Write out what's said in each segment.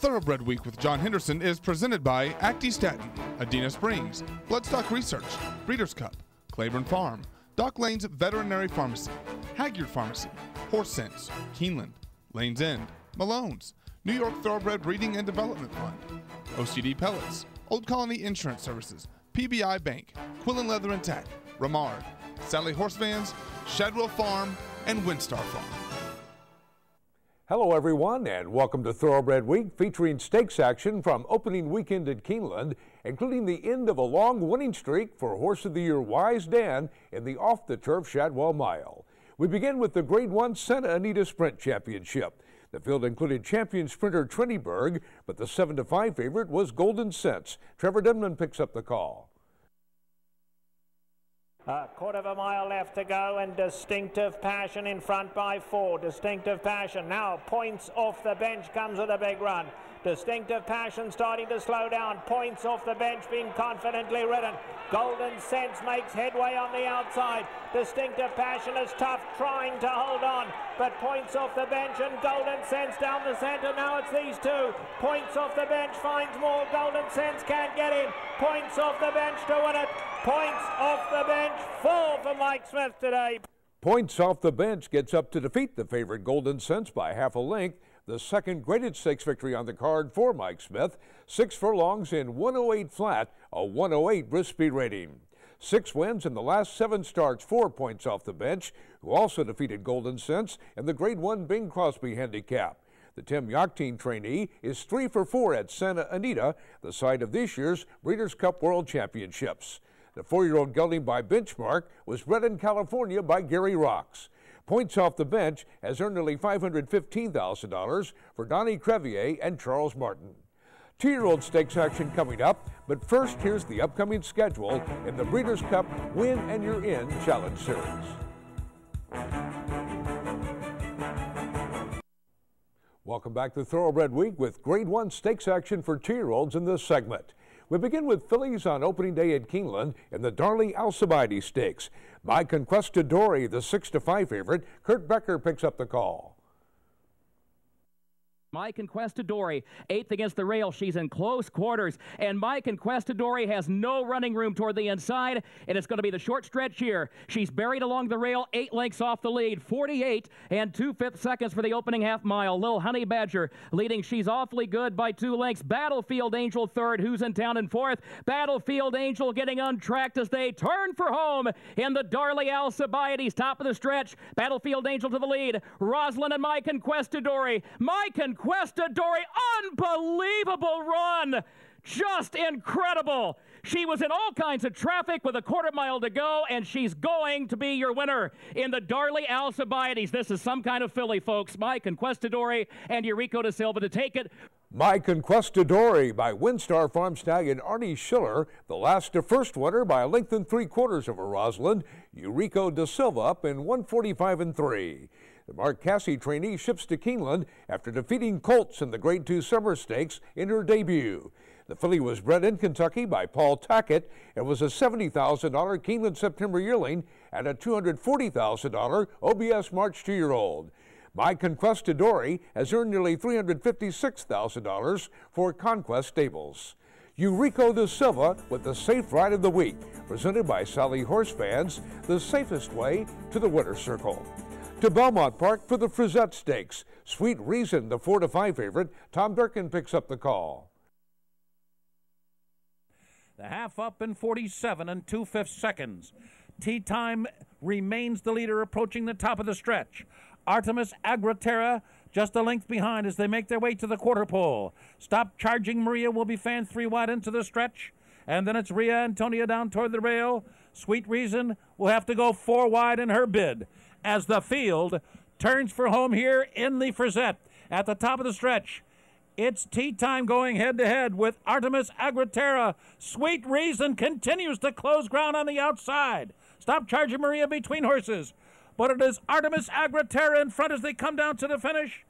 Thoroughbred Week with John Henderson is presented by Actistatin, Adena Springs, Bloodstock Research, Breeders' Cup, Claiborne Farm, Dock Lanes Veterinary Pharmacy, Hagyard Pharmacy, Horse Sense, Keeneland, Lane's End, Malone's, New York Thoroughbred Breeding and Development Fund, OCD Pellets, Old Colony Insurance Services, PBI Bank, Quillen Leather and Tack, Ramard, Sally Horse Vans, Shadwell Farm, and Windstar Farm. Hello everyone and welcome to Thoroughbred Week, featuring stakes action from opening weekend at Keeneland, including the end of a long winning streak for Horse of the Year Wise Dan in the off-the-turf Shadwell Mile. We begin with the Grade 1 Santa Anita Sprint Championship. The field included champion sprinter Trinity Berg, but the 7-5 favorite was Golden Sense. Trevor Denman picks up the call. A quarter of a mile left to go, and Distinctive Passion in front by 4. Distinctive Passion now Points off the bench comes with a big run. Distinctive Passion starting to slow down. Points off the bench being confidently ridden. Golden Sense makes headway on the outside. Distinctive Passion is tough, trying to hold on, but Points off the bench and Golden Sense down the centre. Now it's these two. Points off the bench finds more. Golden Sense can't get in. Points off the bench to win it. Points off the bench, 4 for Mike Smith today. Points off the bench gets up to defeat the favorite Golden Sense by half a length. The second graded stakes victory on the card for Mike Smith. 6 furlongs in 108 flat, a 108 brisk speed rating. 6 wins in the last 7 starts for Points off the bench, who also defeated Golden Sense in the Grade 1 Bing Crosby handicap. The Tim Yachtine trainee is 3 for 4 at Santa Anita, the site of this year's Breeders' Cup World Championships. The 4-year-old gelding by Benchmark was bred in California by Gary Rocks. Points off the bench has earned nearly $515,000 for Donnie Crevier and Charles Martin. 2-year-old stakes action coming up, but first here's the upcoming schedule in the Breeders' Cup Win and You're In Challenge Series. Welcome back to Thoroughbred Week with Grade 1 stakes action for 2-year-olds in this segment. We begin with fillies on opening day at Keeneland in the Darley Alcibiades Stakes. My Conquistadore, the 6-5 favorite, Kurt Becker picks up the call. My Conquistadore, 8th against the rail. She's in close quarters, and My Conquistadore has no running room toward the inside, and it's going to be the short stretch here. She's buried along the rail, 8 lengths off the lead, 48 and 2/5 seconds for the opening half mile. Little Honey Badger leading. She's awfully good by 2 lengths. Battlefield Angel third. Who's in town in 4th? Battlefield Angel getting untracked as they turn for home in the Darley Alcibiades. Top of the stretch. Battlefield Angel to the lead. Roslyn and My Conquistadore. My Conquistadore, unbelievable run. Just incredible. She was in all kinds of traffic with a quarter mile to go, and she's going to be your winner in the Darley Alcibiades. This is some kind of filly, folks. My Conquistadore and Eurico da Silva to take it. My Conquistadore by Windstar Farm Stag and Arnie Schiller, the last to first winner by a length and 3/4 over Rosalind. Eurico da Silva up in 1:45 3. The Mark Cassey trainee ships to Keeneland after defeating Colts in the Grade 2 Summer Stakes in her debut. The filly was bred in Kentucky by Paul Tackett and was a $70,000 Keeneland September yearling and a $240,000 OBS March 2-year-old. My Conquistadore has earned nearly $356,000 for Conquest Stables. Eurico da Silva with the Safe Ride of the Week, presented by Sally Horse Fans, the safest way to the winner's circle. To Belmont Park for the Frizette Stakes. Sweet Reason, the 4-5 favorite. Tom Durkin picks up the call. The half up in 47 and 2/5 seconds. Tea Time remains the leader, approaching the top of the stretch. Artemis Agraterra just a length behind as they make their way to the quarter pole. Stop Charging Maria will be fanned 3 wide into the stretch. And then it's Ria Antonia down toward the rail. Sweet Reason will have to go 4 wide in her bid as the field turns for home here in the Frizette. At the top of the stretch, it's Tea Time going head-to-head with Artemis Agraterra. Sweet Reason continues to close ground on the outside. Stop Charging Maria between horses. But it is Artemis Agraterra in front as they come down to the finish.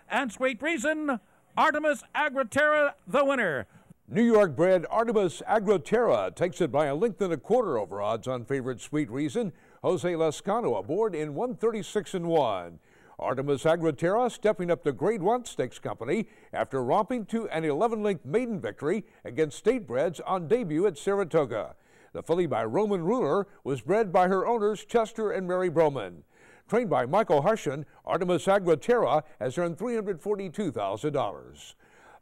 And Sweet Reason, Artemis Agraterra, the winner. New York bred Artemis Agraterra takes it by a length and a quarter over odds on favorite Sweet Reason. Jose Lascano aboard in 136 1. Artemis Agroterra stepping up the Grade 1 Stakes Company after romping to an 11-length maiden victory against Statebreds on debut at Saratoga. The filly by Roman Ruler was bred by her owners Chester and Mary Broman. Trained by Michael Hushen, Artemis Agroterra has earned $342,000.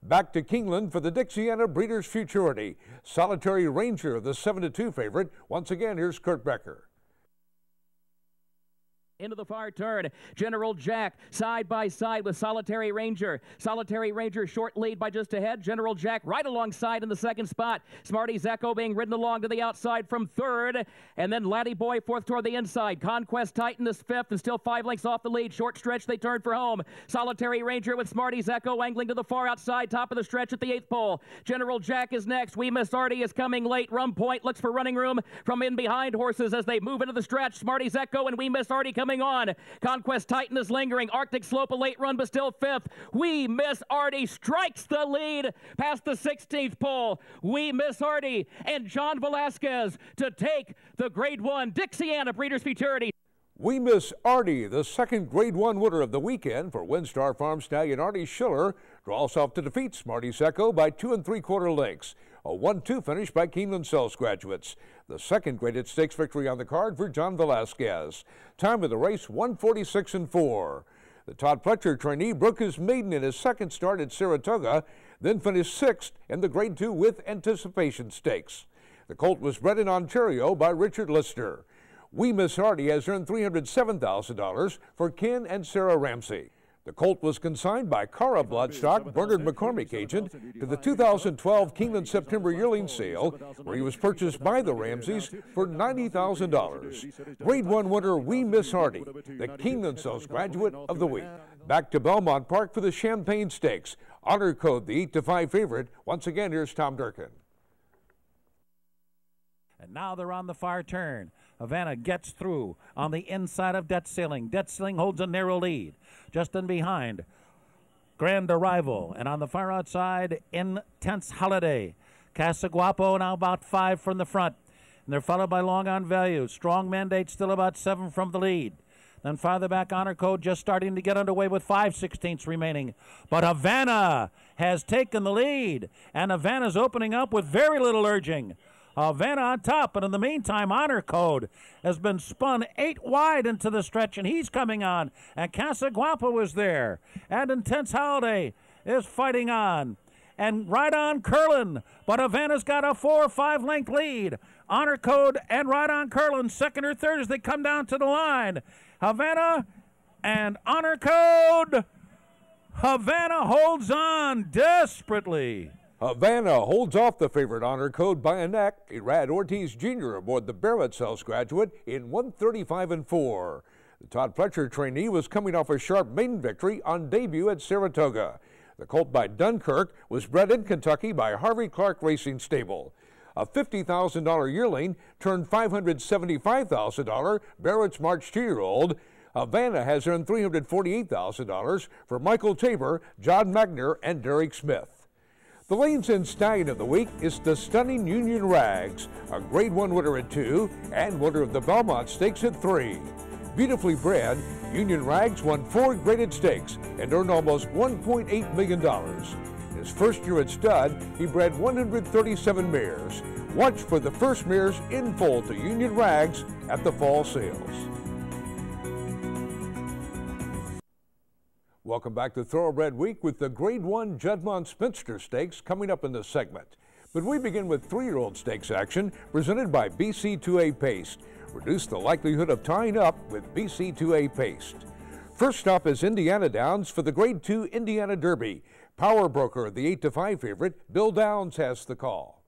Back to Keeneland for the Dixiana Breeders' Futurity. Solitary Ranger, the 7-2 favorite. Once again, here's Kurt Becker. Into the far turn, General Jack side by side with Solitary Ranger. Solitary Ranger short lead by just ahead. General Jack right alongside in the second spot. Smarty's Echo being ridden along to the outside from third. And then Laddie Boy fourth toward the inside. Conquest Titan is fifth and still 5 lengths off the lead. Short stretch, they turn for home. Solitary Ranger with Smarty's Echo angling to the far outside, top of the stretch at the 8th pole. General Jack is next. We Miss Artie is coming late. Rum Point looks for running room from in behind horses as they move into the stretch. Smarty's Echo and We Miss Artie coming on. Conquest Titan is lingering. Arctic Slope a late run but still fifth. We Miss Artie strikes the lead past the 16th pole. We Miss Artie and John Velasquez to take the Grade 1 Dixiana Breeders' Futurity. We Miss Artie, the second Grade 1 winner of the weekend for WinStar Farm Stallion Artie Schiller, draws off to defeat Smarty's Echo by 2 3/4 lengths. A 1-2 finish by Keeneland Sells graduates. The second graded stakes victory on the card for John Velasquez. Time of the race, 1:46.4. The Todd Pletcher trainee broke his maiden in his second start at Saratoga, then finished 6th in the Grade 2 with Anticipation Stakes. The colt was bred in Ontario by Richard Lister. We Miss Artie has earned $307,000 for Ken and Sarah Ramsey. The colt was consigned by Cara Bloodstock, Bernard McCormick agent, to the 2012 Keeneland September yearling sale, where he was purchased by the Ramseys for $90,000. Grade 1 winner We Miss Artie, the Keeneland Sells graduate of the week. Back to Belmont Park for the Champagne Stakes. Honor Code, the 8-5 favorite. Once again, here's Tom Durkin. And now they're on the far turn. Havana gets through on the inside of Debt Ceiling. Debt Ceiling holds a narrow lead. Just in behind, Grand Arrival. And on the far outside, Intense Holiday. Casa Guapo now about 5 from the front. And they're followed by Long on Value. Strong Mandate still about 7 from the lead. Then farther back, Honor Code just starting to get underway with 5/16 remaining. But Havana has taken the lead. And Havana's opening up with very little urging. Havana on top, but in the meantime, Honor Code has been spun 8 wide into the stretch, and he's coming on. And Casa Guapo is there. And Intense Holiday is fighting on. And Right On Curlin, but Havana's got a 4 or 5 length lead. Honor Code and Right On Curlin, second or third as they come down to the line. Havana and Honor Code. Havana holds on desperately. Havana holds off the favorite Honor Code by a neck. Irad Ortiz Jr. aboard the Barrett Sells graduate in 1:35.4. The Todd Pletcher trainee was coming off a sharp maiden victory on debut at Saratoga. The colt by Dunkirk was bred in Kentucky by Harvey Clark Racing Stable. A $50,000 yearling turned $575,000 Barrett's March 2-year-old. Havana has earned $348,000 for Michael Tabor, John Magner, and Derek Smith. The Lanes and Stallion of the week is the stunning Union Rags, a Grade 1 winner at 2 and winner of the Belmont Stakes at 3. Beautifully bred, Union Rags won 4 graded stakes and earned almost $1.8 million. His first year at stud, he bred 137 mares. Watch for the first mares in full to Union Rags at the fall sales. Welcome back to Thoroughbred Week with the Grade 1 Juddmonte Spinster Stakes coming up in this segment. But we begin with 3-year-old stakes action presented by BC2A Paste. Reduce the likelihood of tying up with BC2A Paste. First stop is Indiana Downs for the Grade 2 Indiana Derby. Power Broker, the 8-5 favorite, Bill Downs has the call.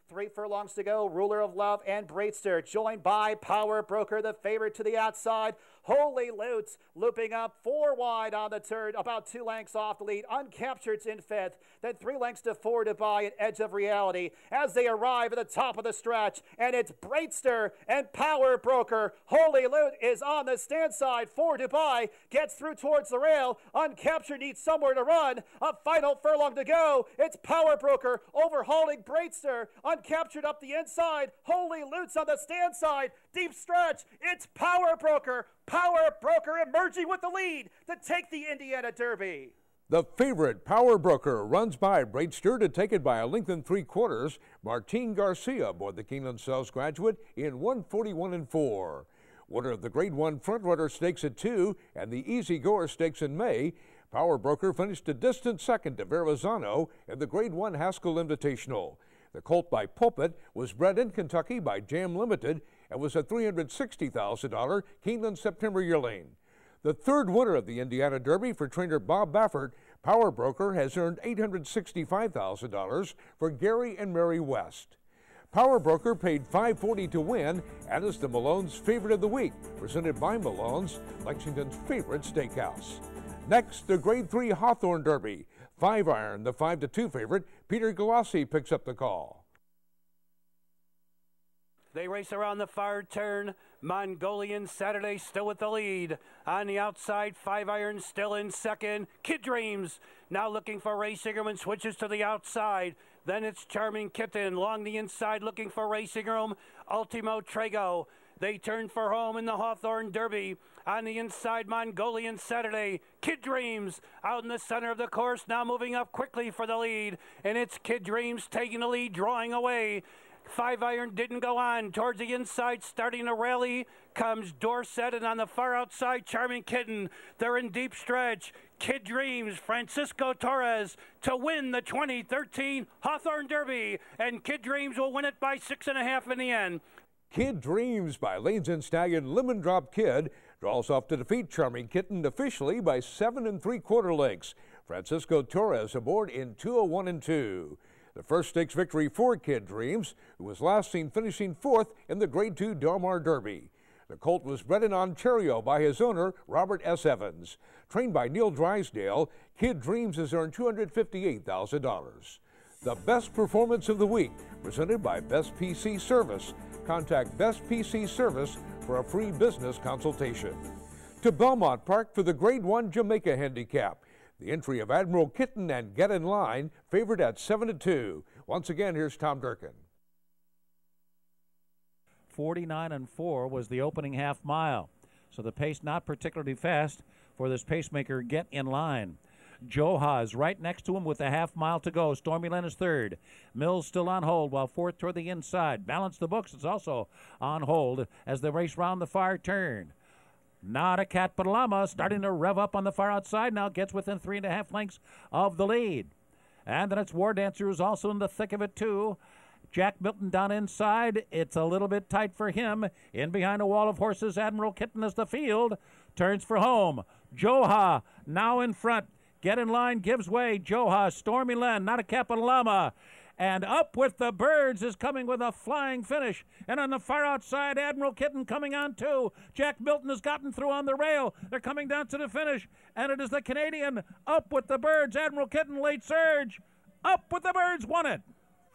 3 furlongs to go. Ruler of Love and Breedster, joined by Power Broker, the favorite to the outside. Holy Lutes looping up 4 wide on the turn, about 2 lengths off the lead. Uncaptured's in 5th, then 3 lengths to 4 to buy at Edge of Reality as they arrive at the top of the stretch. And it's Breedster and Power Broker. Holy Lute is on the stand side for Dubai, gets through towards the rail. Uncaptured needs somewhere to run. A final furlong to go. It's Power Broker overhauling Breedster. Uncaptured up the inside. Holy Lute's on the stand side. Deep stretch. It's Power Broker. Power Broker emerging with the lead to take the Indiana Derby. The favorite, Power Broker, runs by Breitster to take it by a length and 3/4. Martin Garcia aboard the Keeneland Sales Graduate in 141-4. Winner of the Grade 1 Front Runner Stakes at 2 and the Easy Goer Stakes in May, Power Broker finished a distant second to Verrazano in the Grade 1 Haskell Invitational. The colt by Pulpit was bred in Kentucky by Jam Limited and was a $360,000 Keeneland September yearling. The third winner of the Indiana Derby for trainer Bob Baffert, Power Broker has earned $865,000 for Gary and Mary West. Power Broker paid $540 to win and is the Malone's favorite of the week, presented by Malone's, Lexington's favorite steakhouse. Next, the Grade 3 Hawthorne Derby. 5-iron, the 5-2 favorite, Peter Galassi picks up the call. They race around the far turn. Mongolian Saturday still with the lead. On the outside, 5-iron still in second. Kid Dreams now looking for Racing Room and switches to the outside. Then it's Charming Kitten along the inside looking for Racing Room. Ultimo Trago. They turn for home in the Hawthorne Derby. On the inside, Mongolian Saturday. Kid Dreams out in the center of the course, now moving up quickly for the lead. And it's Kid Dreams taking the lead, drawing away. 5-iron didn't go on. Towards the inside, starting to rally, comes Dorset, and on the far outside, Charming Kitten. They're in deep stretch. Kid Dreams, Francisco Torres to win the 2013 Hawthorne Derby, and Kid Dreams will win it by 6.5 in the end. Kid Dreams by Lanes and Stallion Lemon Drop Kid draws off to defeat Charming Kitten officially by 7 3/4 lengths. Francisco Torres aboard in 201-2. The first stakes victory for Kid Dreams, who was last seen finishing 4th in the Grade 2 Del Mar Derby. The colt was bred in Ontario by his owner, Robert S. Evans. Trained by Neil Drysdale, Kid Dreams has earned $258,000. The best performance of the week, presented by Best PC Service. Contact Best PC Service for a free business consultation. To Belmont Park for the Grade 1 Jamaica Handicap. The entry of Admiral Kitten and Get in Line, favored at 7-2. Once again, here's Tom Durkin. 49-4 was the opening half mile, so the pace not particularly fast for this pacemaker Get in Line. Joha is right next to him with a half mile to go. Stormy Lynn is third. Mills still on hold while fourth toward the inside. Balance the Books is also on hold as they race round the far turn. Not a Cat but a Llama starting to rev up on the far outside now, gets within 3.5 lengths of the lead. And then it's War Dancer who's also in the thick of it too. Jack Milton down inside. It's a little bit tight for him. In behind a wall of horses, Admiral Kitten as the field turns for home. Joha now in front. Get in Line gives way. Joha, Stormy Lynn, Not a Cat but a Llama. And Up with the Birds is coming with a flying finish. And on the far outside, Admiral Kitten coming on too. Jack Milton has gotten through on the rail. They're coming down to the finish. And it is the Canadian Up with the Birds. Admiral Kitten late surge. Up with the Birds won it.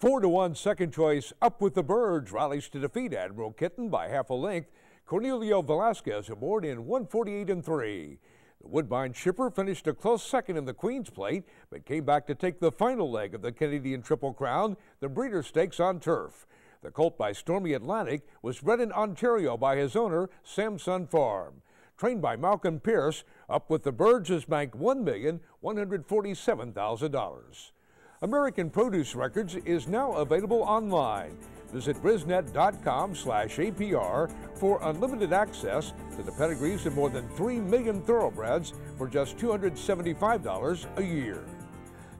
4-1 second choice, Up with the Birds rallies to defeat Admiral Kitten by half a length. Cornelio Velasquez aboard in 148-3. The Woodbine Shipper finished a close second in the Queen's Plate, but came back to take the final leg of the Canadian Triple Crown, the Breeders' Stakes on turf. The colt by Stormy Atlantic was bred in Ontario by his owner, Samson Farm. Trained by Malcolm Pierce, Up with the Birds has banked $1,147,000. American Produce Records is now available online. Visit brisnet.com/APR for unlimited access to the pedigrees of more than 3 million thoroughbreds for just $275 a year.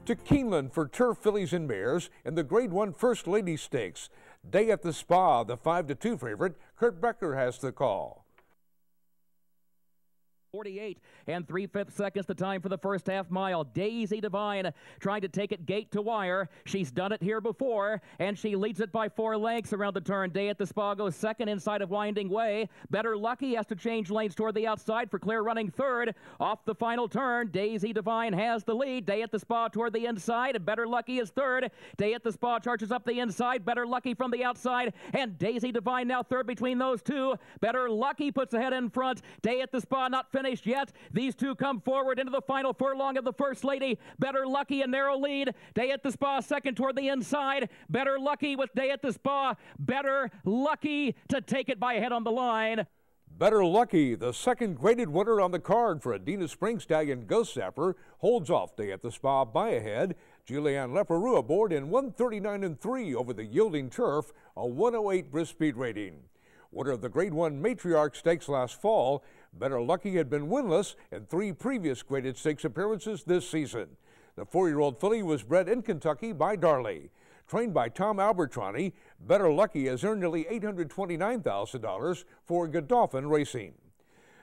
To Keeneland for turf fillies and mares in the Grade 1 First Lady Stakes. Day at the Spa, the 5-2 favorite, Kurt Becker has the call. 48 3/5 seconds the time for the first half mile. Daisy Divine trying to take it gate to wire. She's done it here before, and she leads it by 4 lengths around the turn. Day at the Spa goes second inside of Winding Way. Better Lucky has to change lanes toward the outside for clear running third. Off the final turn, Daisy Divine has the lead. Day at the Spa toward the inside, and Better Lucky is third. Day at the Spa charges up the inside. Better Lucky from the outside, and Daisy Divine now third between those two. Better Lucky puts ahead in front. Day at the Spa not finished yet. These two come forward into the final furlong of the First Lady. Better Lucky a narrow lead. Day at the Spa second toward the inside. Better Lucky with Day at the Spa. Better Lucky to take it by head on the line. Better Lucky, the second graded winner on the card for Adina Springs Stallion Ghost Zapper, holds off day at the Spa by ahead. Julianne Leperoux aboard in 139.3 over the yielding turf, a 108 brisk speed rating. Winner of the Grade 1 Matriarch Stakes last fall, Better Lucky had been winless in 3 previous graded stakes appearances this season. The 4-year-old filly was bred in Kentucky by Darley. Trained by Tom Albertrani, Better Lucky has earned nearly $829,000 for Godolphin Racing.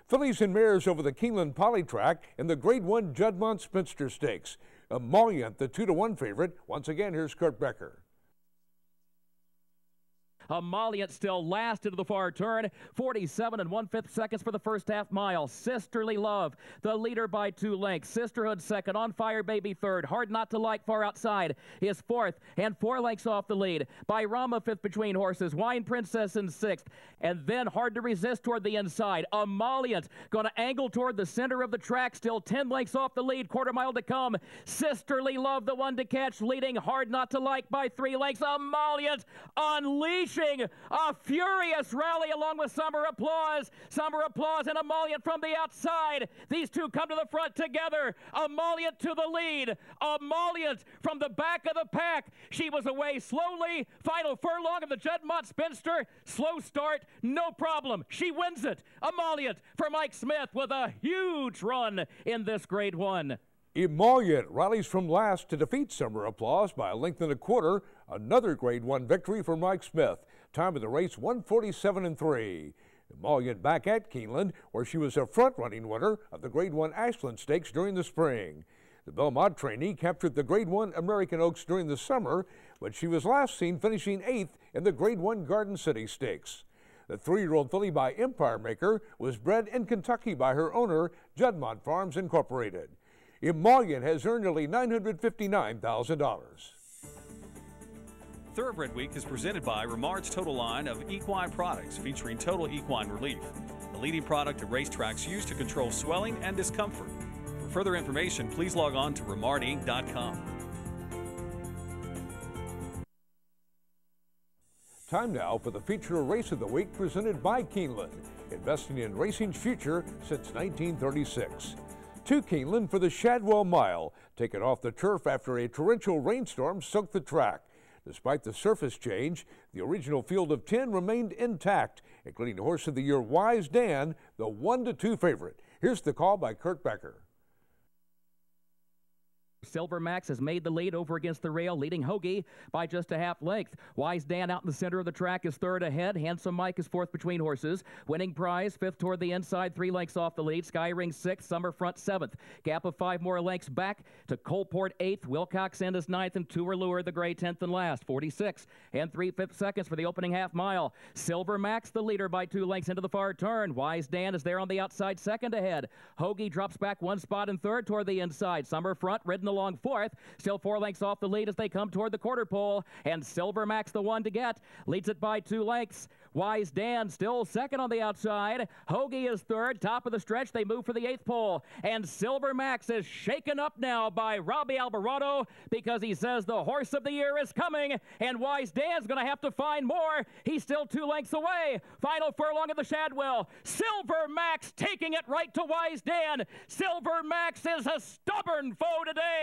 Fillies and mares over the Keeneland Poly Track in the Grade 1 Juddmonte Spinster Stakes. Emollient, the 2-1 favorite. Once again, here's Kurt Becker. Emollient still last into the far turn. 47 1/5 seconds for the first half mile. Sisterly Love, the leader by 2 lengths. Sisterhood second. On Fire Baby third. Hard Not to Like far outside is fourth and 4 lengths off the lead. By Rama fifth between horses. Wine Princess in sixth. And then Hard to Resist toward the inside. Emollient going to angle toward the center of the track. Still 10 lengths off the lead. Quarter mile to come. Sisterly Love, the one to catch, leading Hard Not to Like by 3 lengths. Emollient unleashing a furious rally along with Summer Applause. Summer Applause and Emollient from the outside. These two come to the front together. Emollient to the lead. Emollient from the back of the pack. She was away slowly. Final furlong of the Juddmonte Spinster. Slow start, no problem. She wins it. Emollient for Mike Smith with a huge run in this Grade 1. Emollient rallies from last to defeat Summer Applause by a length and a quarter. Another Grade 1 victory for Mike Smith. Time of the race, 147.3. Emollient back at Keeneland, where she was a front-running winner of the Grade 1 Ashland Stakes during the spring. The Belmont trainee captured the Grade 1 American Oaks during the summer, but she was last seen finishing 8th in the Grade 1 Garden City Stakes. The 3-year-old filly by Empire Maker was bred in Kentucky by her owner, Juddmonte Farms Incorporated. Emollient has earned nearly $959,000. Thoroughbred Week is presented by Remard's Total line of equine products featuring total equine relief, the leading product at racetracks used to control swelling and discomfort. For further information, please log on to remardinc.com. Time now for the feature race of the week presented by Keeneland, investing in racing's future since 1936. To Keeneland for the Shadwell Mile, taken off the turf after a torrential rainstorm soaked the track. Despite the surface change, the original field of 10 remained intact, including Horse of the Year Wise Dan, the 1-2 favorite. Here's the call by Kurt Becker. Silver Max has made the lead over against the rail, leading Hoagie by just a half length. Wise Dan out in the center of the track is third ahead. Handsome Mike is fourth between horses. Winning Prize, fifth toward the inside, 3 lengths off the lead. Sky Ring sixth, Summer Front seventh. Gap of 5 more lengths back to Coalport eighth. Wilcox End is ninth, and Tour Lure the gray 10th and last. 46 3/5 seconds for the opening half mile. Silver Max the leader by 2 lengths into the far turn. Wise Dan is there on the outside, second ahead. Hoagie drops back 1 spot in third toward the inside. Summer Front ridden along fourth, still 4 lengths off the lead as they come toward the quarter pole, and Silver Max the one to get, leads it by 2 lengths. Wise Dan still second on the outside. Hoagie is third, top of the stretch. They move for the 8th pole, and Silver Max is shaken up now by Robbie Alvarado because he says the Horse of the Year is coming, and Wise Dan's going to have to find more. He's still 2 lengths away. Final furlong of the Shadwell. Silver Max taking it right to Wise Dan. Silver Max is a stubborn foe today.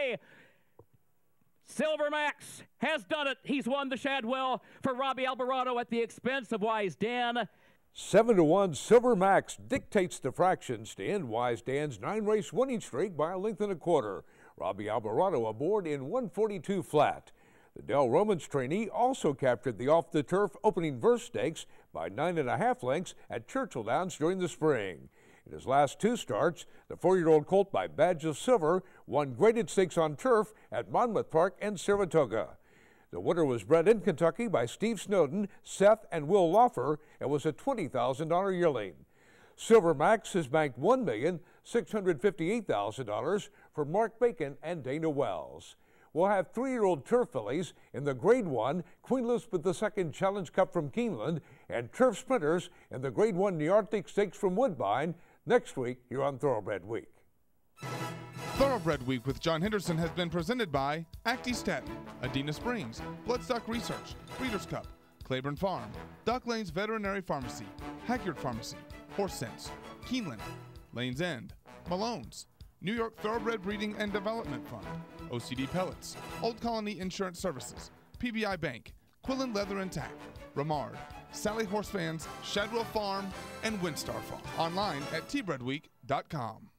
Silver Max has done it. He's won the Shadwell for Robbie Alvarado at the expense of Wise Dan. 7-1, Silver Max dictates the fractions to end Wise Dan's 9-race winning streak by a length and a quarter. Robbie Alvarado aboard in 142 flat. The Del Romans trainee also captured the off-the-turf opening verse stakes by 9.5 lengths at Churchill Downs during the spring. In his last 2 starts, the 4-year-old colt by Badge of Silver won graded stakes on turf at Monmouth Park and Saratoga. The winner was bred in Kentucky by Steve Snowden, Seth, and Will Laufer, and was a $20,000 yearling. Silver Max has banked $1,658,000 for Mark Bacon and Dana Wells. We'll have 3-year-old turf fillies in the Grade 1 Queen Elizabeth II Challenge Cup from Keeneland and turf sprinters in the Grade 1 Nearctic Stakes from Woodbine next week here on Thoroughbred Week. Thoroughbred Week with John Henderson has been presented by Acti Staten, Adina Springs, Bloodstock Research, Breeders' Cup, Claiborne Farm, Duck Lane's Veterinary Pharmacy, Hagyard Pharmacy, Horse Sense, Keeneland, Lane's End, Malone's, New York Thoroughbred Breeding and Development Fund, OCD Pellets, Old Colony Insurance Services, PBI Bank, Quillen Leather and Tack, Ramard, Sally Horse Fans, Shadwell Farm, and Windstar Farm. Online at tbredweek.com.